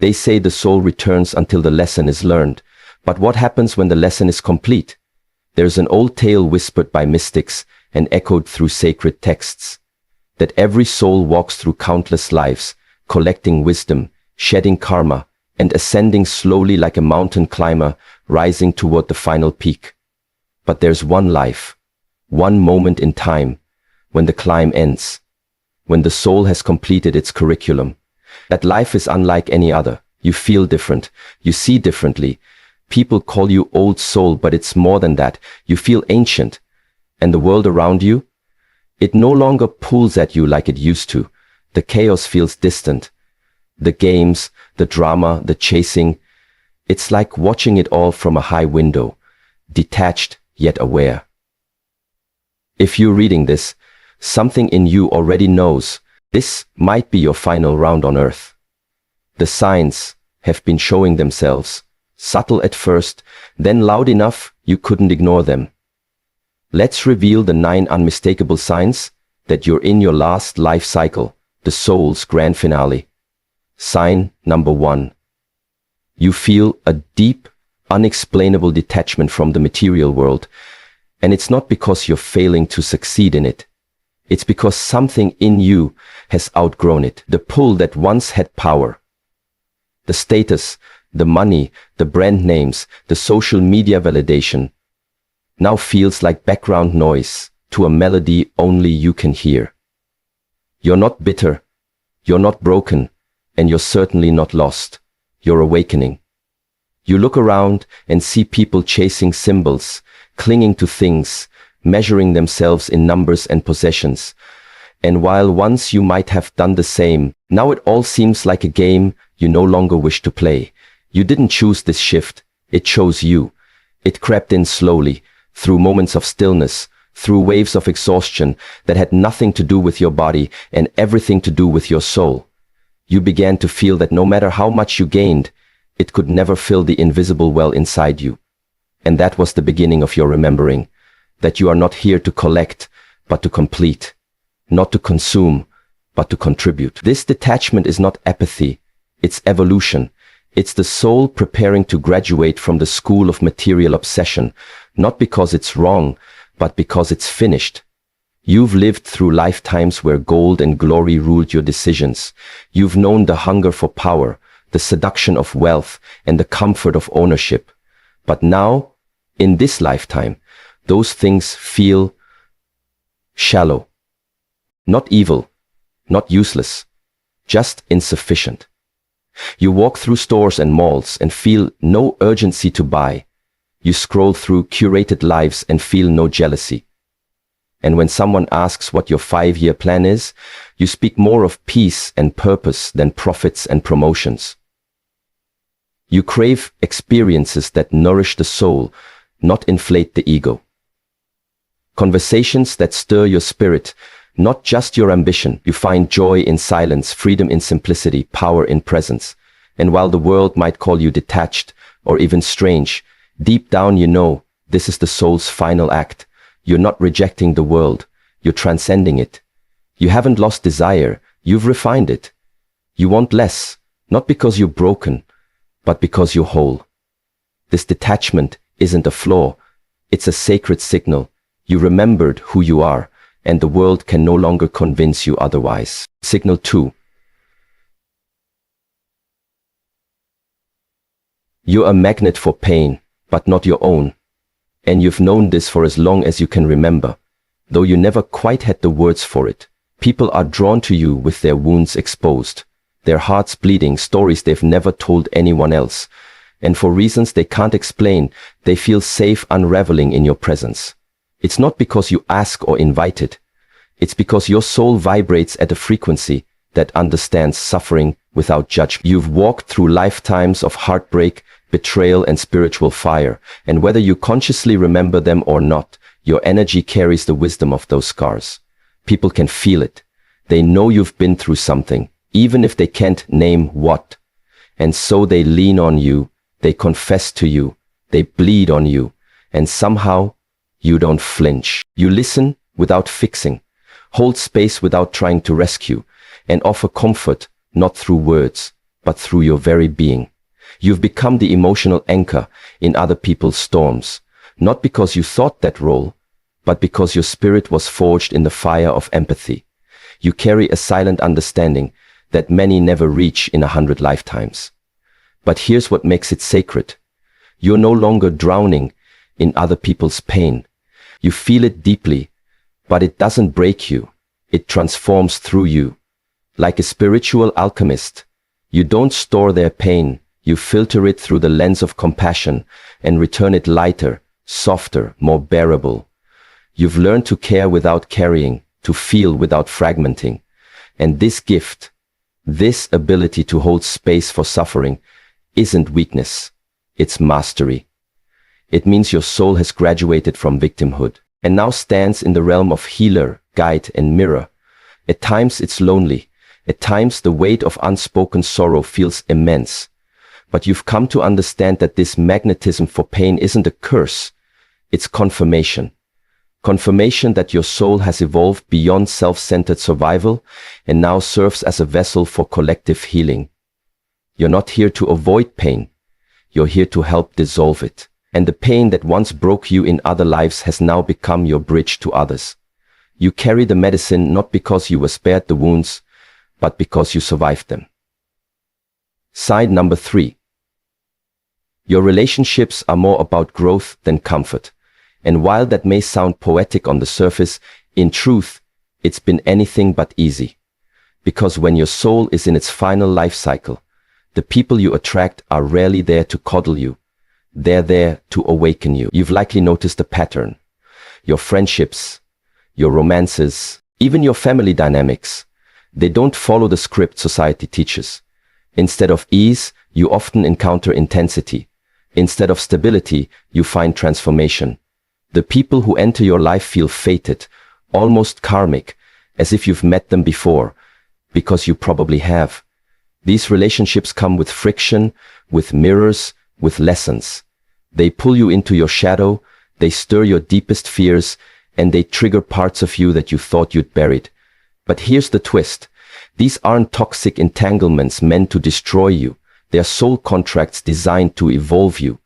They say the soul returns until the lesson is learned. But what happens when the lesson is complete? There's an old tale whispered by mystics and echoed through sacred texts, that every soul walks through countless lives, collecting wisdom, shedding karma, and ascending slowly like a mountain climber, rising toward the final peak. But there's one life, one moment in time, when the climb ends, when the soul has completed its curriculum. That life is unlike any other. You feel different. You see differently. People call you old soul, but it's more than that. You feel ancient. And the world around you? It no longer pulls at you like it used to. The chaos feels distant. The games, the drama, the chasing. It's like watching it all from a high window, detached yet aware. If you're reading this, something in you already knows this might be your final round on Earth. The signs have been showing themselves, subtle at first, then loud enough you couldn't ignore them. Let's reveal the 9 unmistakable signs that you're in your last life cycle, the soul's grand finale. Sign number 1. You feel a deep, unexplainable detachment from the material world, and it's not because you're failing to succeed in it. It's because something in you has outgrown it. The pull that once had power. The status, the money, the brand names, the social media validation now feels like background noise to a melody only you can hear. You're not bitter, you're not broken, and you're certainly not lost. You're awakening. You look around and see people chasing symbols, clinging to things, measuring themselves in numbers and possessions. And while once you might have done the same, now it all seems like a game you no longer wish to play. You didn't choose this shift, it chose you. It crept in slowly, through moments of stillness, through waves of exhaustion that had nothing to do with your body and everything to do with your soul. You began to feel that no matter how much you gained, it could never fill the invisible well inside you. And that was the beginning of your remembering, that you are not here to collect, but to complete, not to consume, but to contribute. This detachment is not apathy, it's evolution. It's the soul preparing to graduate from the school of material obsession, not because it's wrong, but because it's finished. You've lived through lifetimes where gold and glory ruled your decisions. You've known the hunger for power, the seduction of wealth, and the comfort of ownership. But now, in this lifetime, those things feel shallow. Not evil, not useless, just insufficient. You walk through stores and malls and feel no urgency to buy. You scroll through curated lives and feel no jealousy. And when someone asks what your 5-year plan is, you speak more of peace and purpose than profits and promotions. You crave experiences that nourish the soul, not inflate the ego. Conversations that stir your spirit, not just your ambition. You find joy in silence, freedom in simplicity, power in presence. And while the world might call you detached or even strange, deep down you know this is the soul's final act. You're not rejecting the world, you're transcending it. You haven't lost desire, you've refined it. You want less, not because you're broken, but because you're whole. This detachment isn't a flaw, it's a sacred signal. You remembered who you are, and the world can no longer convince you otherwise. Signal 2. You're a magnet for pain, but not your own. And you've known this for as long as you can remember, though you never quite had the words for it. People are drawn to you with their wounds exposed, their hearts bleeding, stories they've never told anyone else. And for reasons they can't explain, they feel safe unraveling in your presence. It's not because you ask or invite it. It's because your soul vibrates at a frequency that understands suffering without judgment. You've walked through lifetimes of heartbreak, betrayal, and spiritual fire, and whether you consciously remember them or not, your energy carries the wisdom of those scars. People can feel it. They know you've been through something, even if they can't name what. And so they lean on you, they confess to you, they bleed on you, and somehow you don't flinch. You listen without fixing, hold space without trying to rescue, and offer comfort not through words, but through your very being. You've become the emotional anchor in other people's storms, not because you thought that role, but because your spirit was forged in the fire of empathy. You carry a silent understanding that many never reach in 100 lifetimes. But here's what makes it sacred. You're no longer drowning in other people's pain. You feel it deeply, but it doesn't break you. It transforms through you. Like a spiritual alchemist, you don't store their pain. You filter it through the lens of compassion and return it lighter, softer, more bearable. You've learned to care without carrying, to feel without fragmenting. And this gift, this ability to hold space for suffering, isn't weakness. It's mastery. It means your soul has graduated from victimhood and now stands in the realm of healer, guide, and mirror. At times it's lonely. At times the weight of unspoken sorrow feels immense. But you've come to understand that this magnetism for pain isn't a curse. It's confirmation. Confirmation that your soul has evolved beyond self-centered survival and now serves as a vessel for collective healing. You're not here to avoid pain. You're here to help dissolve it. And the pain that once broke you in other lives has now become your bridge to others. You carry the medicine not because you were spared the wounds, but because you survived them. Side number 3. Your relationships are more about growth than comfort. And while that may sound poetic on the surface, in truth, it's been anything but easy. Because when your soul is in its final life cycle, the people you attract are rarely there to coddle you. They're there to awaken you. You've likely noticed a pattern. Your friendships, your romances, even your family dynamics, they don't follow the script society teaches. Instead of ease, you often encounter intensity. Instead of stability, you find transformation. The people who enter your life feel fated, almost karmic, as if you've met them before, because you probably have. These relationships come with friction, with mirrors, with lessons. They pull you into your shadow, they stir your deepest fears, and they trigger parts of you that you thought you'd buried. But here's the twist. These aren't toxic entanglements meant to destroy you. They are soul contracts designed to evolve you.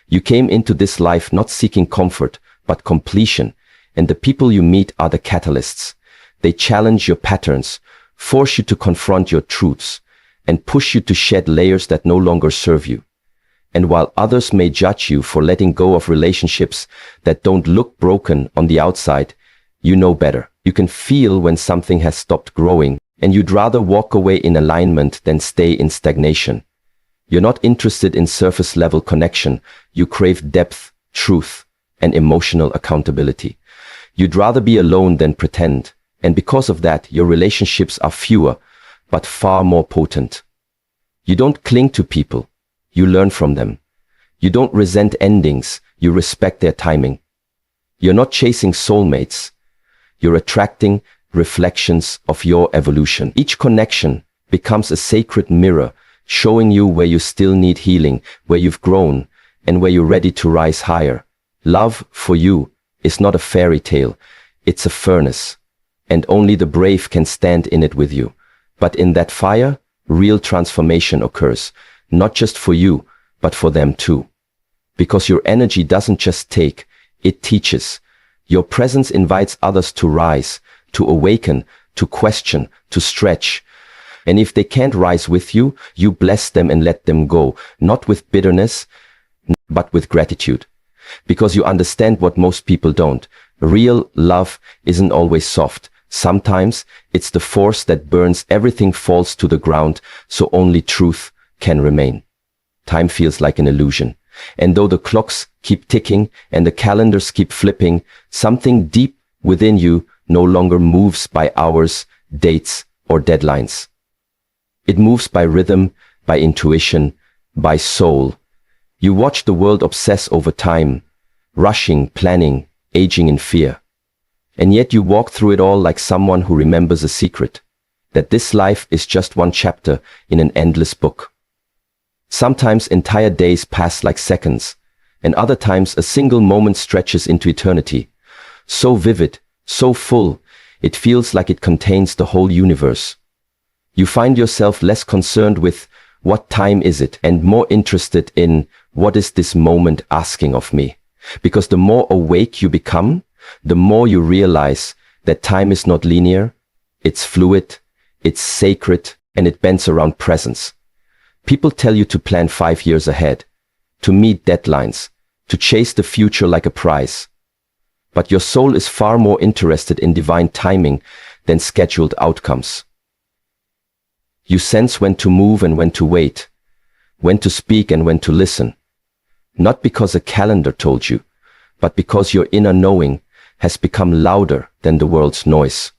You came into this life not seeking comfort, but completion, and the people you meet are the catalysts. They challenge your patterns, force you to confront your truths, and push you to shed layers that no longer serve you. And while others may judge you for letting go of relationships that don't look broken on the outside, you know better. You can feel when something has stopped growing, and you'd rather walk away in alignment than stay in stagnation. You're not interested in surface-level connection. You crave depth, truth, and emotional accountability. You'd rather be alone than pretend. And because of that, your relationships are fewer, but far more potent. You don't cling to people. You learn from them. You don't resent endings. You respect their timing. You're not chasing soulmates. You're attracting reflections of your evolution. Each connection becomes a sacred mirror, showing you where you still need healing, where you've grown, and where you're ready to rise higher. Love, for you, is not a fairy tale. It's a furnace, and only the brave can stand in it with you. But in that fire, real transformation occurs, not just for you, but for them too. Because your energy doesn't just take, it teaches. Your presence invites others to rise, to awaken, to question, to stretch. And if they can't rise with you, you bless them and let them go, not with bitterness, but with gratitude. Because you understand what most people don't. Real love isn't always soft. Sometimes it's the force that burns everything falls to the ground, so only truth can remain. Time feels like an illusion. And though the clocks keep ticking and the calendars keep flipping, something deep within you no longer moves by hours, dates, or deadlines. It moves by rhythm, by intuition, by soul. You watch the world obsess over time, rushing, planning, aging in fear. And yet you walk through it all like someone who remembers a secret, that this life is just one chapter in an endless book. Sometimes entire days pass like seconds, and other times a single moment stretches into eternity. So vivid, so full, it feels like it contains the whole universe. You find yourself less concerned with what time is it, and more interested in what is this moment asking of me. Because the more awake you become, the more you realize that time is not linear, it's fluid, it's sacred, and it bends around presence. People tell you to plan 5 years ahead, to meet deadlines, to chase the future like a prize. But your soul is far more interested in divine timing than scheduled outcomes. You sense when to move and when to wait, when to speak and when to listen. Not because a calendar told you, but because your inner knowing has become louder than the world's noise.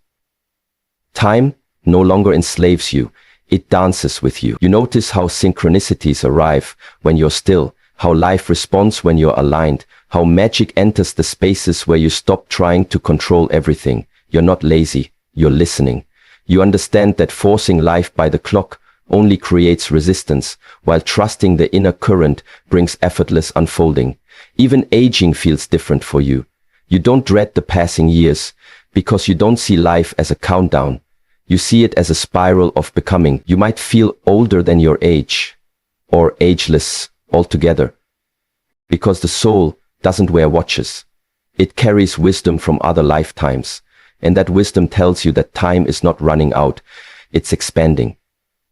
Time no longer enslaves you, it dances with you. You notice how synchronicities arrive when you're still, how life responds when you're aligned, how magic enters the spaces where you stop trying to control everything. You're not lazy, you're listening. You understand that forcing life by the clock only creates resistance, while trusting the inner current brings effortless unfolding. Even aging feels different for you. You don't dread the passing years, because you don't see life as a countdown. You see it as a spiral of becoming. You might feel older than your age, or ageless altogether, because the soul doesn't wear watches. It carries wisdom from other lifetimes, and that wisdom tells you that time is not running out, it's expanding.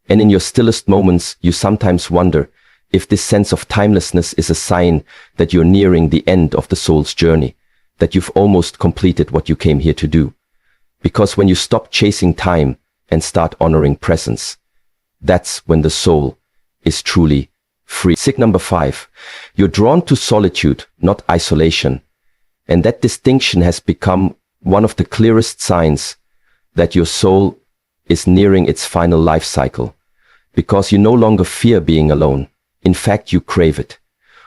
And in your stillest moments, you sometimes wonder if this sense of timelessness is a sign that you're nearing the end of the soul's journey, that you've almost completed what you came here to do. Because when you stop chasing time and start honoring presence, that's when the soul is truly free. Sick number 5. You're drawn to solitude, not isolation. And that distinction has become one of the clearest signs that your soul is nearing its final life cycle. Because you no longer fear being alone. In fact, you crave it.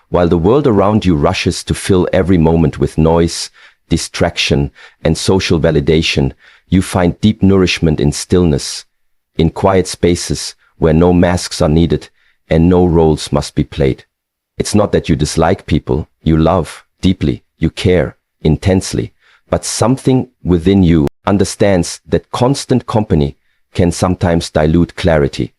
While the world around you rushes to fill every moment with noise, distraction, and social validation, you find deep nourishment in stillness, in quiet spaces where no masks are needed and no roles must be played. It's not that you dislike people, you love deeply, you care intensely, but something within you understands that constant company can sometimes dilute clarity.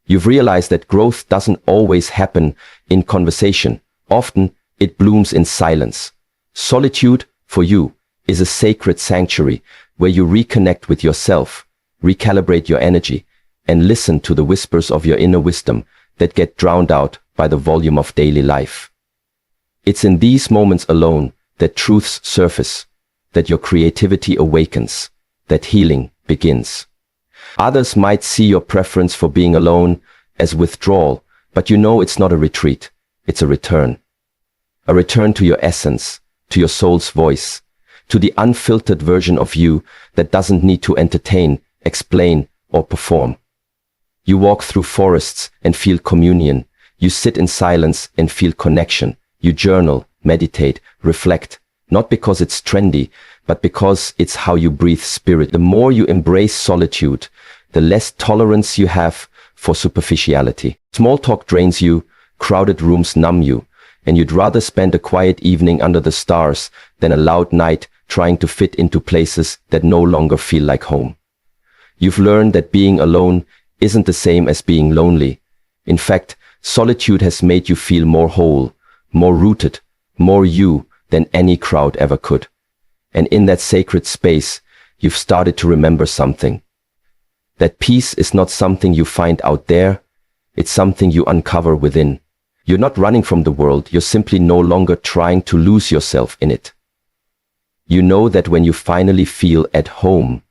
You've realized that growth doesn't always happen in conversation. Often it blooms in silence. Solitude, for you, is a sacred sanctuary where you reconnect with yourself, recalibrate your energy, and listen to the whispers of your inner wisdom that get drowned out by the volume of daily life. It's in these moments alone that truths surface, that your creativity awakens, that healing begins. Others might see your preference for being alone as withdrawal, but you know it's not a retreat, it's a return. A return to your essence, to your soul's voice, to the unfiltered version of you that doesn't need to entertain, explain, or perform. You walk through forests and feel communion. You sit in silence and feel connection. You journal, meditate, reflect, not because it's trendy, but because it's how you breathe spirit. The more you embrace solitude, the less tolerance you have for superficiality. Small talk drains you, crowded rooms numb you, and you'd rather spend a quiet evening under the stars than a loud night trying to fit into places that no longer feel like home. You've learned that being alone isn't the same as being lonely. In fact, solitude has made you feel more whole, more rooted, more you than any crowd ever could. And in that sacred space, you've started to remember something. That peace is not something you find out there, it's something you uncover within. You're not running from the world, you're simply no longer trying to lose yourself in it. You know that when you finally feel at home,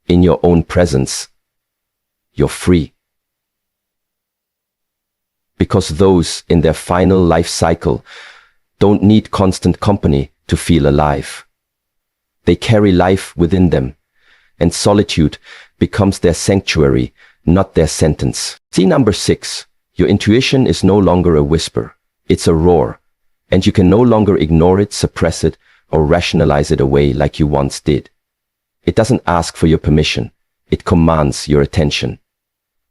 in your own presence, you're free. Because those in their final life cycle don't need constant company to feel alive. They carry life within them, and solitude becomes their sanctuary, not their sentence. See number 6. Your intuition is no longer a whisper. It's a roar, and you can no longer ignore it, suppress it, or rationalize it away like you once did. It doesn't ask for your permission. It commands your attention.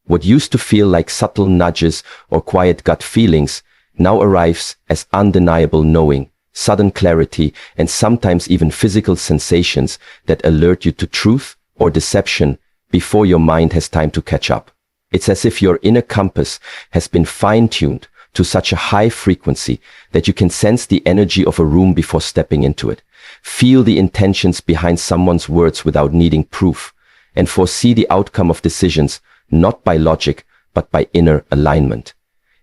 What used to feel like subtle nudges or quiet gut feelings now arrives as undeniable knowing, sudden clarity, and sometimes even physical sensations that alert you to truth or deception before your mind has time to catch up. It's as if your inner compass has been fine-tuned to such a high frequency that you can sense the energy of a room before stepping into it, feel the intentions behind someone's words without needing proof, and foresee the outcome of decisions not by logic but by inner alignment.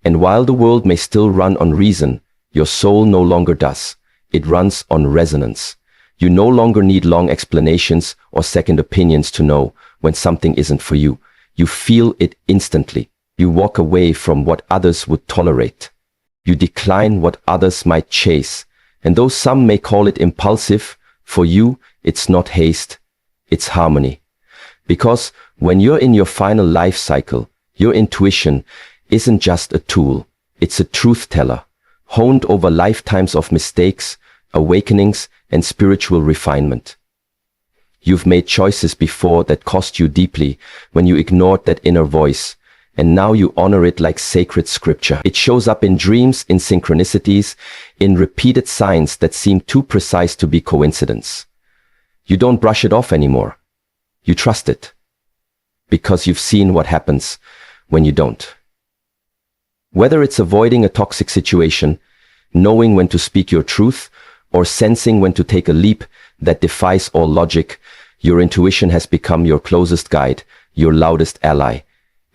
And while the world may still run on reason, your soul no longer does. It runs on resonance. You no longer need long explanations or second opinions to know when something isn't for you. You feel it instantly. You walk away from what others would tolerate. You decline what others might chase. And though some may call it impulsive, for you, it's not haste, it's harmony. Because when you're in your final life cycle, your intuition isn't just a tool, it's a truth teller, honed over lifetimes of mistakes, awakenings, and spiritual refinement. You've made choices before that cost you deeply when you ignored that inner voice, and now you honor it like sacred scripture. It shows up in dreams, in synchronicities, in repeated signs that seem too precise to be coincidence. You don't brush it off anymore. You trust it, because you've seen what happens when you don't. Whether it's avoiding a toxic situation, knowing when to speak your truth, or sensing when to take a leap that defies all logic, your intuition has become your closest guide, your loudest ally.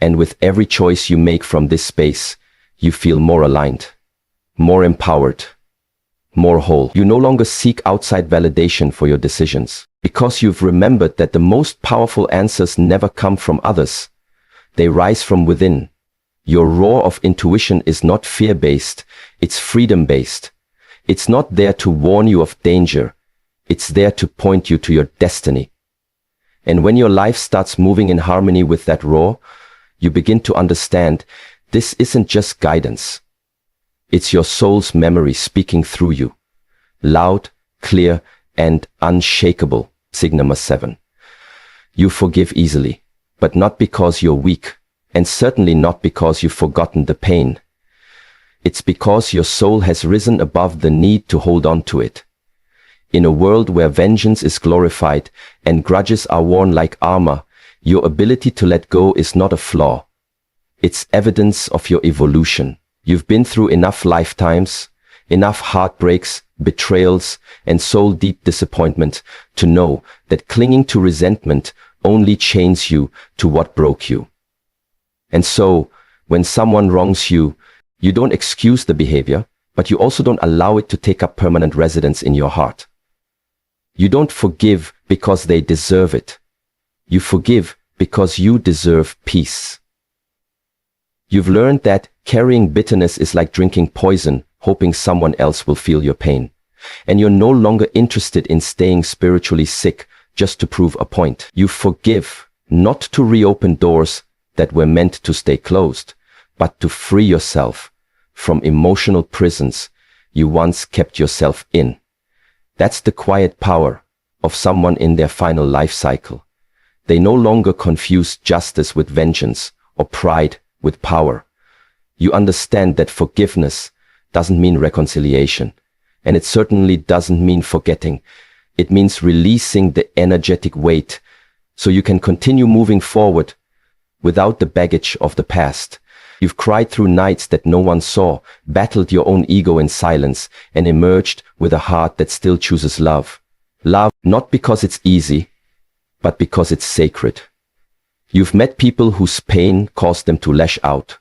And with every choice you make from this space, you feel more aligned, more empowered, more whole. You no longer seek outside validation for your decisions, because you've remembered that the most powerful answers never come from others. They rise from within. Your roar of intuition is not fear-based, it's freedom-based. It's not there to warn you of danger. It's there to point you to your destiny. And when your life starts moving in harmony with that roar, you begin to understand this isn't just guidance. It's your soul's memory speaking through you. Loud, clear, and unshakable. Sig number 7. You forgive easily, but not because you're weak, and certainly not because you've forgotten the pain. It's because your soul has risen above the need to hold on to it. In a world where vengeance is glorified and grudges are worn like armor, your ability to let go is not a flaw. It's evidence of your evolution. You've been through enough lifetimes, enough heartbreaks, betrayals, and soul-deep disappointment to know that clinging to resentment only chains you to what broke you. And so, when someone wrongs you, you don't excuse the behavior, but you also don't allow it to take up permanent residence in your heart. You don't forgive because they deserve it. You forgive because you deserve peace. You've learned that carrying bitterness is like drinking poison, hoping someone else will feel your pain. And you're no longer interested in staying spiritually sick just to prove a point. You forgive, not to reopen doors that were meant to stay closed, but to free yourself from emotional prisons you once kept yourself in. That's the quiet power of someone in their final life cycle. They no longer confuse justice with vengeance or pride with power. You understand that forgiveness doesn't mean reconciliation, and it certainly doesn't mean forgetting. It means releasing the energetic weight so you can continue moving forward without the baggage of the past. You've cried through nights that no one saw, battled your own ego in silence, and emerged with a heart that still chooses love. Love, not because it's easy, but because it's sacred. You've met people whose pain caused them to lash out,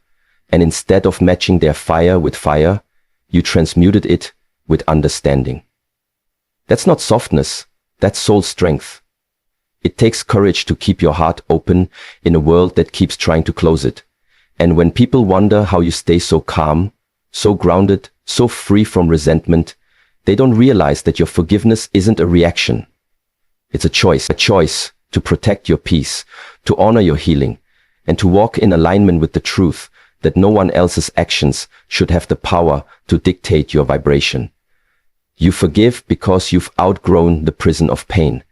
and instead of matching their fire with fire, you transmuted it with understanding. That's not softness, that's soul strength. It takes courage to keep your heart open in a world that keeps trying to close it. And when people wonder how you stay so calm, so grounded, so free from resentment, they don't realize that your forgiveness isn't a reaction. It's a choice to protect your peace, to honor your healing, and to walk in alignment with the truth that no one else's actions should have the power to dictate your vibration. You forgive because you've outgrown the prison of pain.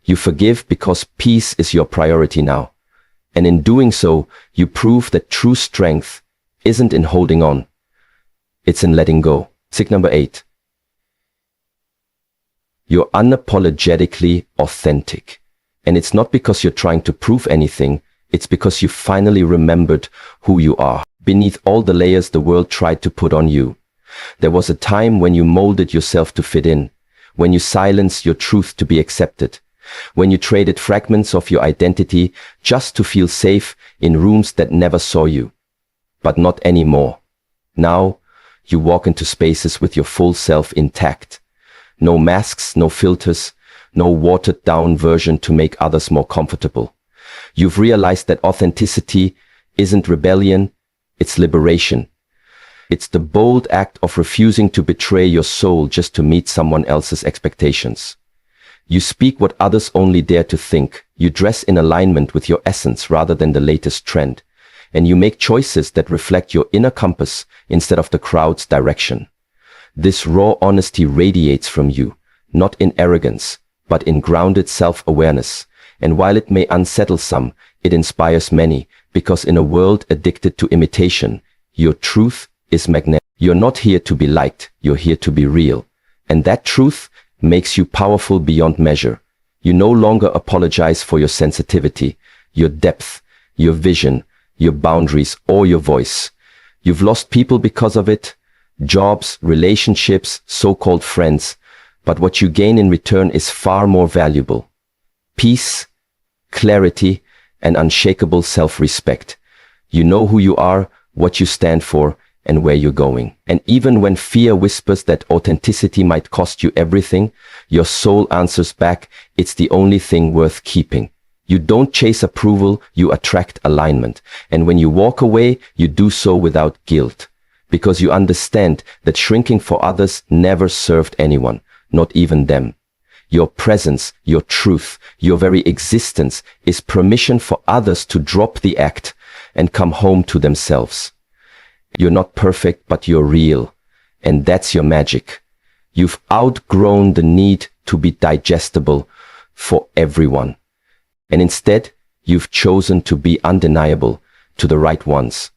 You forgive because peace is your priority now. And in doing so, you prove that true strength isn't in holding on. It's in letting go. Sig number 8. You're unapologetically authentic. And it's not because you're trying to prove anything. It's because you finally remembered who you are, beneath all the layers the world tried to put on you. There was a time when you molded yourself to fit in, when you silenced your truth to be accepted, when you traded fragments of your identity just to feel safe in rooms that never saw you. But not anymore. Now, you walk into spaces with your full self intact. No masks, no filters, no watered-down version to make others more comfortable. You've realized that authenticity isn't rebellion, it's liberation. It's the bold act of refusing to betray your soul just to meet someone else's expectations. You speak what others only dare to think. You dress in alignment with your essence rather than the latest trend. And you make choices that reflect your inner compass instead of the crowd's direction. This raw honesty radiates from you, not in arrogance, but in grounded self-awareness. And while it may unsettle some, it inspires many, because in a world addicted to imitation, your truth is magnetic. You're not here to be liked, you're here to be real. And that truth makes you powerful beyond measure. You no longer apologize for your sensitivity, your depth, your vision, your boundaries, or your voice. You've lost people because of it, jobs, relationships, so-called friends, but what you gain in return is far more valuable. Peace, clarity, and unshakable self-respect. You know who you are, what you stand for, and where you're going. And even when fear whispers that authenticity might cost you everything, your soul answers back, it's the only thing worth keeping. You don't chase approval, you attract alignment. And when you walk away, you do so without guilt. Because you understand that shrinking for others never served anyone, not even them. Your presence, your truth, your very existence is permission for others to drop the act and come home to themselves. You're not perfect, but you're real. And that's your magic. You've outgrown the need to be digestible for everyone. And instead, you've chosen to be undeniable to the right ones.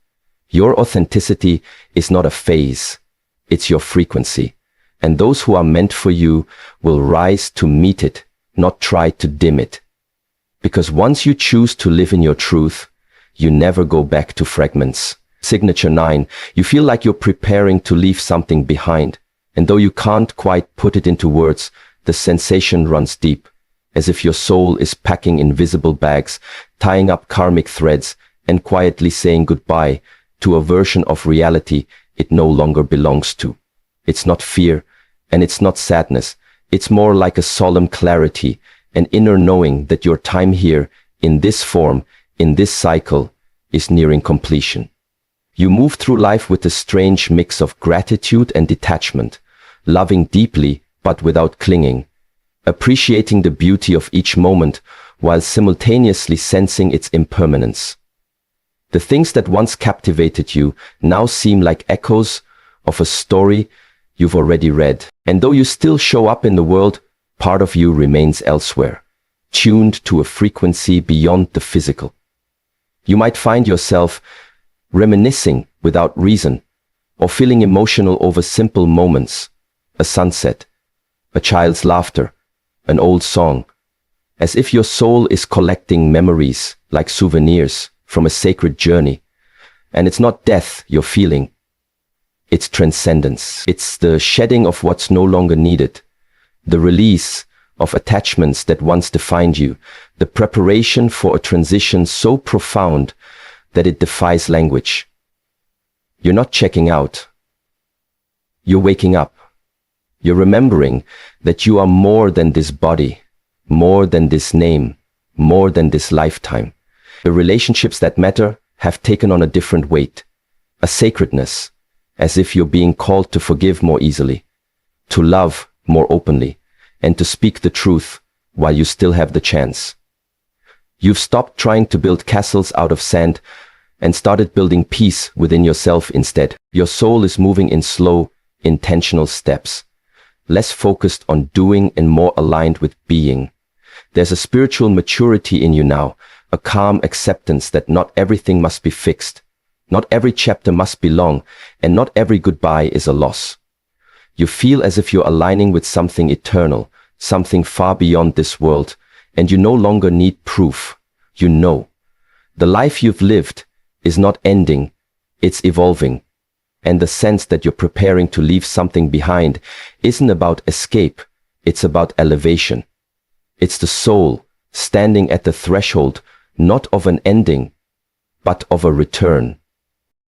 Your authenticity is not a phase. It's your frequency. And those who are meant for you will rise to meet it, not try to dim it. Because once you choose to live in your truth, you never go back to fragments. Signature 9, you feel like you're preparing to leave something behind. And though you can't quite put it into words, the sensation runs deep, as if your soul is packing invisible bags, tying up karmic threads, and quietly saying goodbye to a version of reality it no longer belongs to. It's not fear, and it's not sadness. It's more like a solemn clarity, an inner knowing that your time here, in this form, in this cycle, is nearing completion. You move through life with a strange mix of gratitude and detachment, loving deeply but without clinging, appreciating the beauty of each moment while simultaneously sensing its impermanence. The things that once captivated you now seem like echoes of a story you've already read. And though you still show up in the world, part of you remains elsewhere, tuned to a frequency beyond the physical. You might find yourself reminiscing without reason, or feeling emotional over simple moments, a sunset, a child's laughter, an old song, as if your soul is collecting memories like souvenirs from a sacred journey. And it's not death you're feeling, it's transcendence. It's the shedding of what's no longer needed, the release of attachments that once defined you, the preparation for a transition so profound that it defies language. You're not checking out. You're waking up. You're remembering that you are more than this body, more than this name, more than this lifetime. The relationships that matter have taken on a different weight, a sacredness, as if you're being called to forgive more easily, to love more openly, and to speak the truth while you still have the chance. You've stopped trying to build castles out of sand and started building peace within yourself instead. Your soul is moving in slow, intentional steps, less focused on doing and more aligned with being. There's a spiritual maturity in you now, a calm acceptance that not everything must be fixed, not every chapter must be long, and not every goodbye is a loss. You feel as if you're aligning with something eternal, something far beyond this world, and you no longer need proof. You know. The life you've lived is not ending, it's evolving. And the sense that you're preparing to leave something behind isn't about escape, it's about elevation. It's the soul standing at the threshold, not of an ending, but of a return.